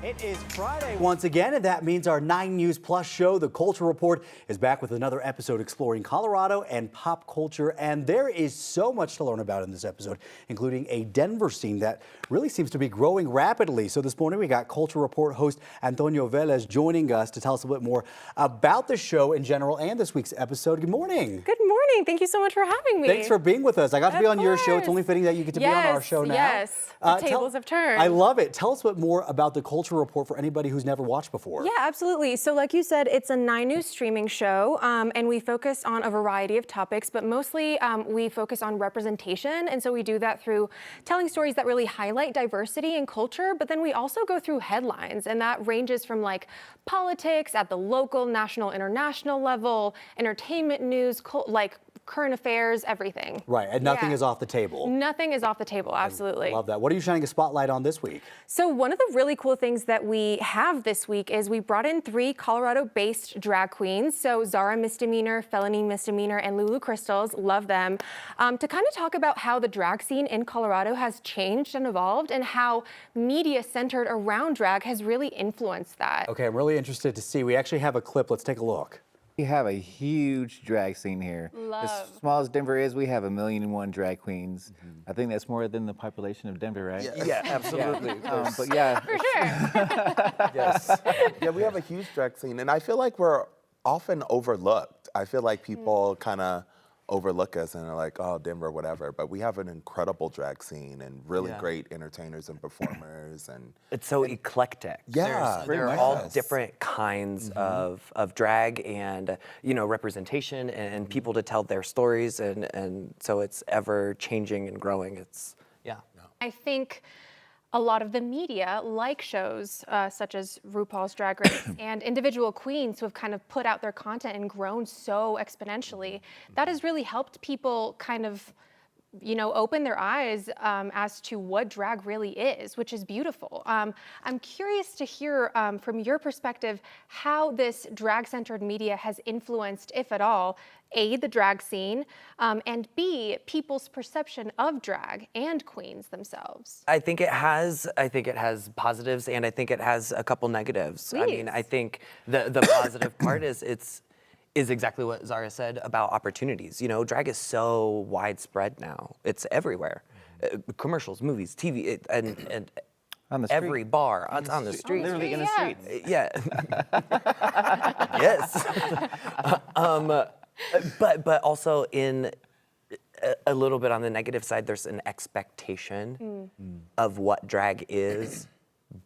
It is Friday once again, and that means our 9 News Plus show, The Culture Report, is back with another episode exploring Colorado and pop culture. And there is so much to learn about in this episode, including a Denver scene that really seems to be growing rapidly. So this morning we got Culture Report host Antonia Velez joining us to tell us a bit more about the show in general and this week's episode. Good morning. Good morning. Thank you so much for having me. Thanks for being with us. I got to be on your show. It's only fitting that you get to be on our show now. Yes, the tables have turned. I love it. Tell us a bit more about the Culture Report for anybody who's never watched before. Yeah, absolutely. So like you said, it's a 9 News streaming show, and we focus on a variety of topics, but mostly we focus on representation. And so we do that through telling stories that really highlight diversity and culture, but then we also go through headlines, and that ranges from like politics at the local, national, international level, entertainment news, like current affairs, everything. Right, and nothing is off the table. Nothing is off the table, absolutely. I love that. What are you shining a spotlight on this week? So one of the really cool things that we have this week is we brought in 3 Colorado-based drag queens. So Zara Misdemeanor, Felony Misdemeanor, and Lulu Crystals, love them, to kind of talk about how the drag scene in Colorado has changed and evolved and how media centered around drag has really influenced that. Okay, I'm really interested to see. We actually have a clip. Let's take a look. We have a huge drag scene here. As small as Denver is, we have 1,000,001 drag queens. I think that's more than the population of Denver, right? Yeah, absolutely. But yeah. For sure. Yes. Yeah, we have a huge drag scene, and I feel like we're often overlooked. I feel like people kind of overlook us and are like, oh, Denver, whatever. But we have an incredible drag scene and really great entertainers and performers. And it's so eclectic. Yeah, there are all different kinds of drag and, you know, representation and people to tell their stories. And so it's ever changing and growing. It's, I think a lot of the media, like shows such as RuPaul's Drag Race and individual queens who have kind of put out their content and grown so exponentially, that has really helped people kind of, you know, open their eyes as to what drag really is, which is beautiful. I'm curious to hear from your perspective how this drag-centered media has influenced, if at all, A, the drag scene, and B, people's perception of drag and queens themselves. I think it has positives and I think it has a couple negatives. Please. I mean, I think the positive part is is exactly what Zara said about opportunities. You know, drag is so widespread now. It's everywhere. Commercials, movies, TV, and On the street. every bar. It's on the street. Literally in the streets. Yeah. Yes. But also in a little bit on the negative side, there's an expectation of what drag is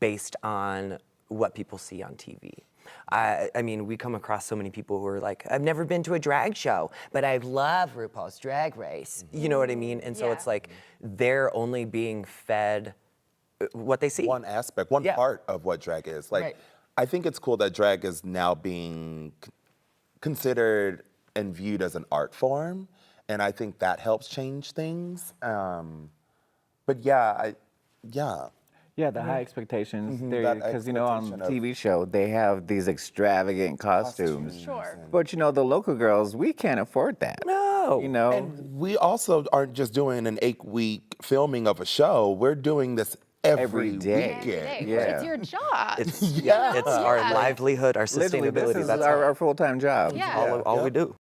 based on what people see on TV. I mean, we come across so many people who are like, I've never been to a drag show, but I love RuPaul's Drag Race. You know what I mean? And so it's like they're only being fed what they see. one aspect, one part of what drag is. Like, I think it's cool that drag is now being considered and viewed as an art form, and I think that helps change things. But yeah, Yeah, the high expectations. That Because, you know, on expectation of- TV show, they have these extravagant costumes. Sure. But, you know, the local girls, we can't afford that. No. You know? And we also aren't just doing an 8-week filming of a show. We're doing this every day. weekend. Yeah. It's your job. It's Yeah. it's our livelihood, our Literally, sustainability. this is That's our full-time job. Yeah. all we do.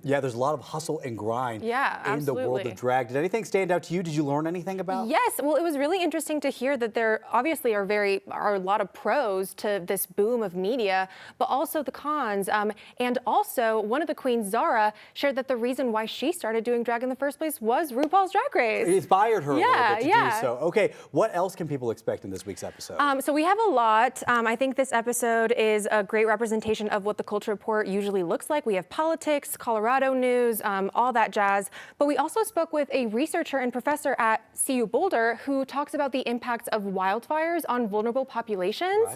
Yeah, there's a lot of hustle and grind in the world absolutely. of drag. Did anything stand out to you? Did you learn anything about? Yes, well, it was really interesting to hear that there obviously are a lot of pros to this boom of media, but also the cons. And also, one of the queens, Zara, shared that the reason why she started doing drag in the first place was RuPaul's Drag Race. It inspired her a little bit to do yeah. so. Okay, what else can people expect in this week's episode? So we have a lot. I think this episode is a great representation of what the Culture Report usually looks like. We have politics, Colorado news, all that jazz. But we also spoke with a researcher and professor at CU Boulder who talks about the impacts of wildfires on vulnerable populations.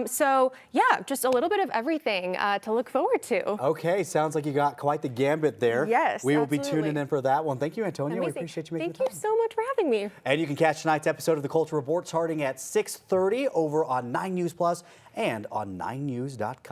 So yeah, just a little bit of everything to look forward to. Okay, sounds like you got quite the gambit there. Yes, we will be absolutely. tuning in for that one. Thank you, Antonia. We Amazing. appreciate you making Thank the you time. so much for having me. And you can catch tonight's episode of the Culture Report starting at 6:30 over on 9 News Plus and on 9news.com.